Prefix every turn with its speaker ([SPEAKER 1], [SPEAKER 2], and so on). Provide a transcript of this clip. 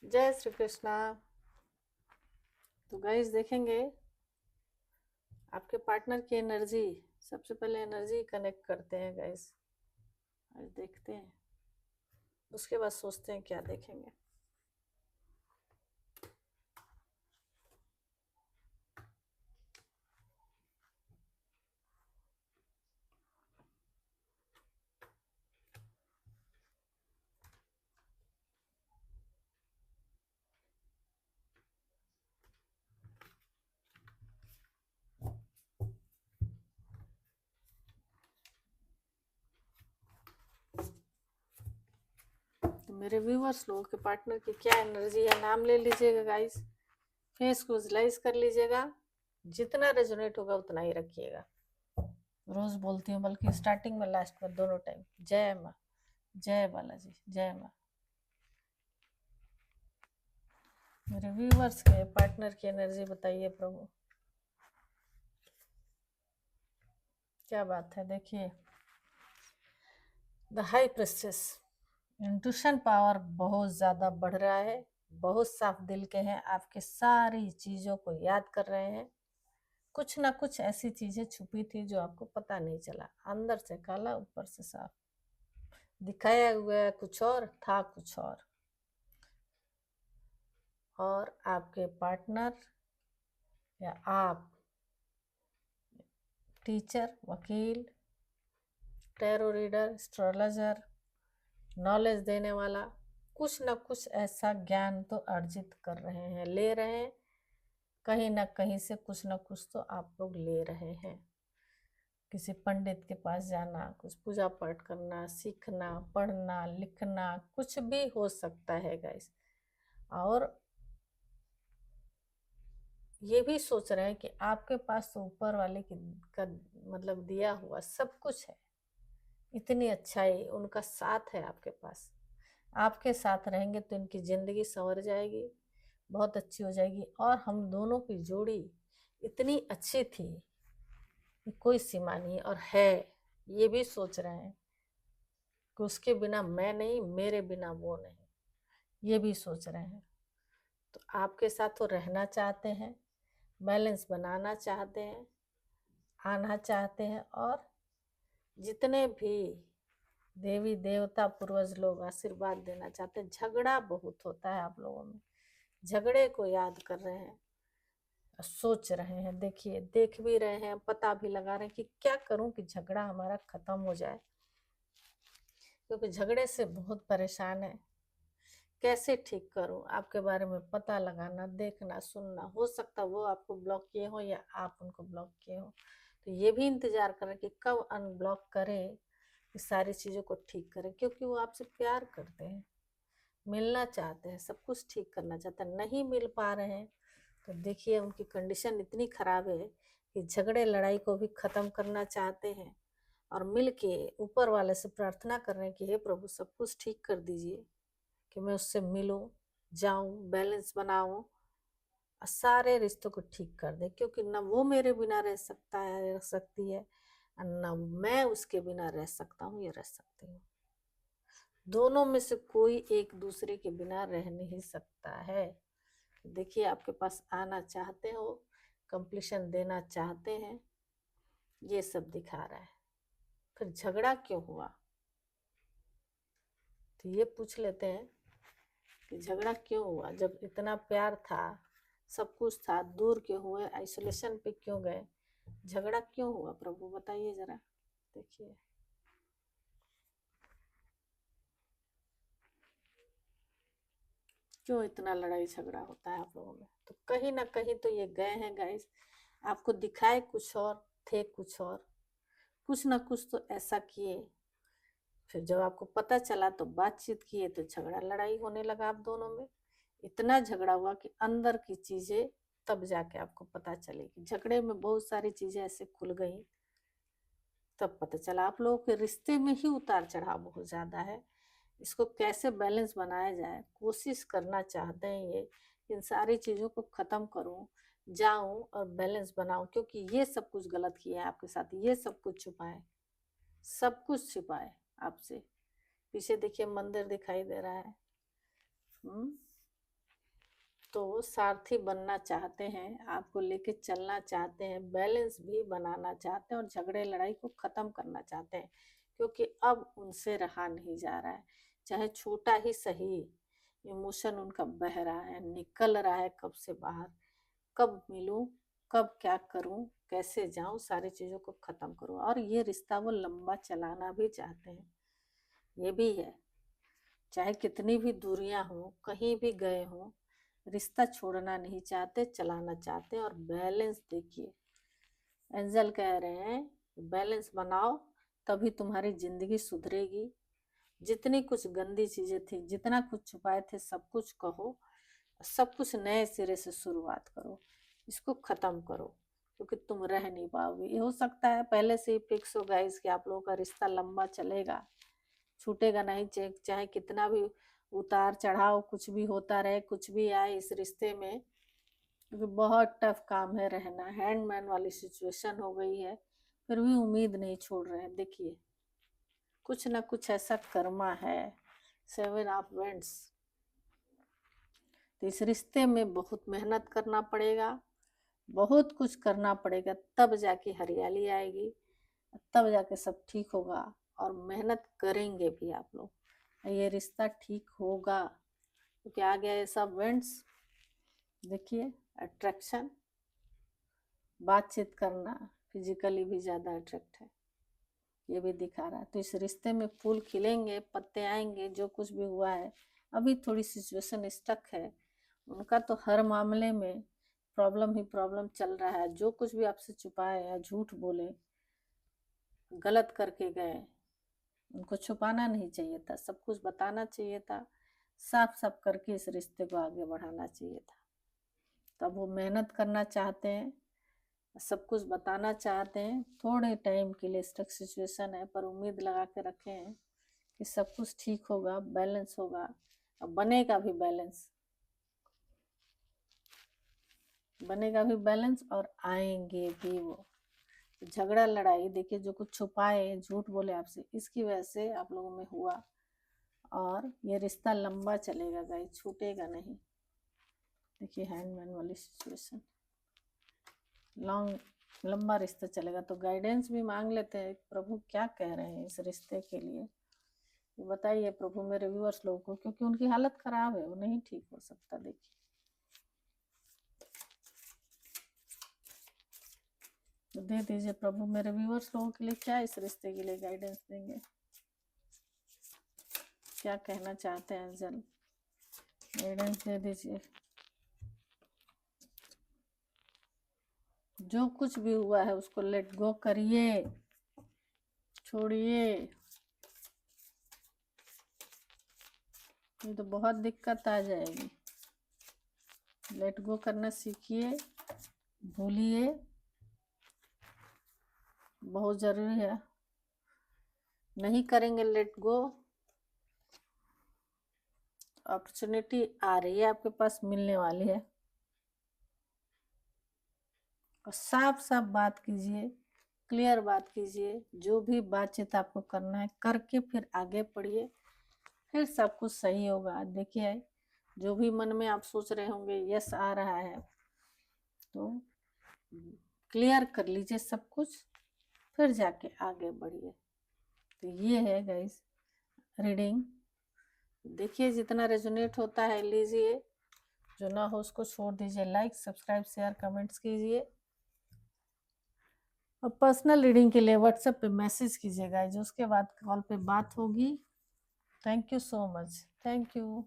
[SPEAKER 1] जय श्री कृष्णा। तो गाइस देखेंगे आपके पार्टनर की एनर्जी। सबसे पहले एनर्जी कनेक्ट करते हैं गाइस। आज देखते हैं, उसके बाद सोचते हैं क्या देखेंगे। तो मेरे व्यूवर्स लोगों के पार्टनर की क्या एनर्जी है, नाम ले लीजिएगा गाइस। फेस को विजुलाइज कर लीजिएगा। जितना रेजोनेट होगा उतना ही रखिएगा। रोज बोलती हूँ, बल्कि स्टार्टिंग में लास्ट में दोनों टाइम जय माँ, जय बालाजी, जय माँ। मेरे व्यूवर्स के पार्टनर की एनर्जी बताइए प्रभु, क्या बात है। देखिए, द हाई प्रेस्टेस, इंट्यूशन पावर बहुत ज़्यादा बढ़ रहा है। बहुत साफ दिल के हैं, आपके सारी चीज़ों को याद कर रहे हैं। कुछ ना कुछ ऐसी चीज़ें छुपी थी जो आपको पता नहीं चला। अंदर से काला, ऊपर से साफ। दिखाया हुआ कुछ और था, कुछ और आपके पार्टनर या आप टीचर, वकील, टैरो रीडर, एस्ट्रोलॉजर, नॉलेज देने वाला, कुछ ना कुछ ऐसा ज्ञान तो अर्जित कर रहे हैं, ले रहे हैं। कहीं ना कहीं से कुछ ना कुछ तो आप लोग ले रहे हैं। किसी पंडित के पास जाना, कुछ पूजा पाठ करना, सीखना, पढ़ना, लिखना, कुछ भी हो सकता है गाइस। और ये भी सोच रहे हैं कि आपके पास तो ऊपर वाले की का मतलब दिया हुआ सब कुछ है। इतनी अच्छाई, उनका साथ है आपके पास। आपके साथ रहेंगे तो इनकी जिंदगी संवर जाएगी, बहुत अच्छी हो जाएगी। और हम दोनों की जोड़ी इतनी अच्छी थी कि कोई सीमा नहीं, और है ये भी सोच रहे हैं कि उसके बिना मैं नहीं, मेरे बिना वो नहीं, ये भी सोच रहे हैं। तो आपके साथ वो रहना चाहते हैं, बैलेंस बनाना चाहते हैं, आना चाहते हैं। और जितने भी देवी देवता पूर्वज लोग आशीर्वाद देना चाहते हैं। झगड़ा बहुत होता है आप लोगों में, झगड़े को याद कर रहे हैं, सोच रहे हैं। देखिए, देख भी रहे हैं, पता भी लगा रहे हैं कि क्या करूं कि झगड़ा हमारा खत्म हो जाए, क्योंकि झगड़े से बहुत परेशान है। कैसे ठीक करूं, आपके बारे में पता लगाना, देखना, सुनना। हो सकता वो आपको ब्लॉक किए हो या आप उनको ब्लॉक किए हो। तो ये भी इंतजार करें कि कब अनब्लॉक करें, कि सारी चीज़ों को ठीक करें, क्योंकि वो आपसे प्यार करते हैं, मिलना चाहते हैं, सब कुछ ठीक करना चाहते हैं। नहीं मिल पा रहे हैं तो देखिए, उनकी कंडीशन इतनी खराब है कि झगड़े लड़ाई को भी ख़त्म करना चाहते हैं। और मिल के ऊपर वाले से प्रार्थना कर रहे हैं कि हे प्रभु, सब कुछ ठीक कर दीजिए, कि मैं उससे मिलूं, जाऊं, बैलेंस बनाऊं, और सारे रिश्तों को ठीक कर दे। क्योंकि न वो मेरे बिना रह सकता है, रह सकती है, और न मैं उसके बिना रह सकता हूँ या रह सकती हूँ। दोनों में से कोई एक दूसरे के बिना रह नहीं सकता है। देखिए, आपके पास आना चाहते हो, कंप्लीशन देना चाहते हैं, ये सब दिखा रहा है। फिर झगड़ा क्यों हुआ, तो ये पूछ लेते हैं कि झगड़ा क्यों हुआ। जब इतना प्यार था, सब कुछ था, दूर क्यों हुए, आइसोलेशन पे क्यों गए, झगड़ा क्यों हुआ प्रभु, बताइए जरा। देखिए, क्यों इतना लड़ाई झगड़ा होता है आप लोगों में। तो कहीं ना कहीं तो ये गए हैं गाइस, आपको दिखाए कुछ और, थे कुछ और, कुछ ना कुछ तो ऐसा किए। फिर जब आपको पता चला तो बातचीत किए तो झगड़ा लड़ाई होने लगा आप दोनों में। इतना झगड़ा हुआ कि अंदर की चीजें तब जाके आपको पता चलेगी। झगड़े में बहुत सारी चीजें ऐसे खुल गई, तब पता चला। आप लोगों के रिश्ते में ही उतार चढ़ाव बहुत ज्यादा है। इसको कैसे बैलेंस बनाया जाए, कोशिश करना चाहते हैं ये, इन सारी चीजों को खत्म करूं, जाऊं और बैलेंस बनाऊं। क्योंकि ये सब कुछ गलत किया है आपके साथ, ये सब कुछ छुपाए, सब कुछ छिपाए आपसे। पीछे देखिए, मंदिर दिखाई दे रहा है। तो सारथी बनना चाहते हैं, आपको लेके चलना चाहते हैं, बैलेंस भी बनाना चाहते हैं और झगड़े लड़ाई को ख़त्म करना चाहते हैं, क्योंकि अब उनसे रहा नहीं जा रहा है। चाहे छोटा ही सही, इमोशन उनका बह रहा है, निकल रहा है कब से बाहर। कब मिलूं, कब क्या करूं, कैसे जाऊं, सारी चीज़ों को ख़त्म करूं। और ये रिश्ता वो लंबा चलाना भी चाहते हैं, ये भी है। चाहे कितनी भी दूरियां हो, कहीं भी गए हो, रिश्ता छोड़ना नहीं चाहते, चलाना चाहते हैं। और बैलेंस देखिए, एंजल कह रहे हैं बैलेंस बनाओ, तभी तुम्हारी जिंदगी सुधरेगी। जितनी कुछ गंदी चीजें थी, जितना कुछ छुपाए थे, सब कुछ कहो, सब कुछ नए सिरे से शुरुआत करो, इसको खत्म करो, क्योंकि तुम रह नहीं पाओगे। ये हो सकता है पहले से ही फिक्स हो गाइस कि आप लोगों का रिश्ता लंबा चलेगा, छूटेगा नहीं। चाहे कितना भी उतार चढ़ाव कुछ भी होता रहे, कुछ भी आए इस रिश्ते में, क्योंकि बहुत टफ काम है रहना। हैंडमैन वाली सिचुएशन हो गई है, फिर भी उम्मीद नहीं छोड़ रहे हैं। देखिए कुछ ना कुछ ऐसा कर्मा है। 7 ऑफ वेंट्स, तो इस रिश्ते में बहुत मेहनत करना पड़ेगा, बहुत कुछ करना पड़ेगा, तब जाके हरियाली आएगी, तब जाके सब ठीक होगा। और मेहनत करेंगे भी आप लोग, ये रिश्ता ठीक होगा। क्योंकि आ गया ये सब वेंट्स, देखिए अट्रैक्शन, बातचीत करना, फिजिकली भी ज़्यादा अट्रैक्ट है, ये भी दिखा रहा है। तो इस रिश्ते में फूल खिलेंगे, पत्ते आएंगे। जो कुछ भी हुआ है, अभी थोड़ी सिचुएशन स्टक है उनका, तो हर मामले में प्रॉब्लम ही प्रॉब्लम चल रहा है। जो कुछ भी आपसे छुपाए या झूठ बोले, गलत करके गए, उनको छुपाना नहीं चाहिए था, सब कुछ बताना चाहिए था, साफ साफ करके इस रिश्ते को आगे बढ़ाना चाहिए था। तब वो मेहनत करना चाहते हैं, सब कुछ बताना चाहते हैं। थोड़े टाइम के लिए स्टक सिचुएशन है, पर उम्मीद लगा के रखे हैं कि सब कुछ ठीक होगा, बैलेंस होगा। अब बनेगा भी बैलेंस, बनेगा भी बैलेंस, और आएंगे भी वो। झगड़ा लड़ाई देखिए, जो कुछ छुपाए, झूठ बोले आपसे, इसकी वजह से आप लोगों में हुआ। और ये रिश्ता लंबा चलेगा गाइस, छूटेगा नहीं। देखिए हैंडमैन वाली सिचुएशन, लंबा रिश्ता चलेगा। तो गाइडेंस भी मांग लेते हैं, प्रभु क्या कह रहे हैं इस रिश्ते के लिए, बताइए प्रभु मेरे व्यूअर्स लोगों को, क्योंकि उनकी हालत खराब है, वो नहीं ठीक हो सकता। देखिए तो दे दीजिए प्रभु मेरे व्यूअर्स लोगों के लिए, क्या इस रिश्ते के लिए गाइडेंस देंगे, क्या कहना चाहते हैं एंजल, गाइडेंस दे दीजिए। जो कुछ भी हुआ है उसको लेट गो करिए, छोड़िए। ये तो बहुत दिक्कत आ जाएगी, लेट गो करना सीखिए, भूलिए, बहुत जरूरी है। नहीं करेंगे लेट गो, अपॉर्चुनिटी आ रही है आपके पास, मिलने वाली है। और साफ साफ बात कीजिए, क्लियर बात कीजिए, जो भी बातचीत आपको करना है करके फिर आगे बढ़िए, फिर सब कुछ सही होगा। देखिए जो भी मन में आप सोच रहे होंगे, यस आ रहा है, तो क्लियर कर लीजिए सब कुछ, फिर जाके आगे बढ़िए। तो ये है गाइस रीडिंग, देखिए जितना रेजोनेट होता है लीजिए, जो ना हो उसको छोड़ दीजिए। लाइक सब्सक्राइब शेयर कमेंट्स कीजिए, और पर्सनल रीडिंग के लिए व्हाट्सएप पे मैसेज कीजिएगा, जो उसके बाद कॉल पे बात होगी। Thank you so much, thank you.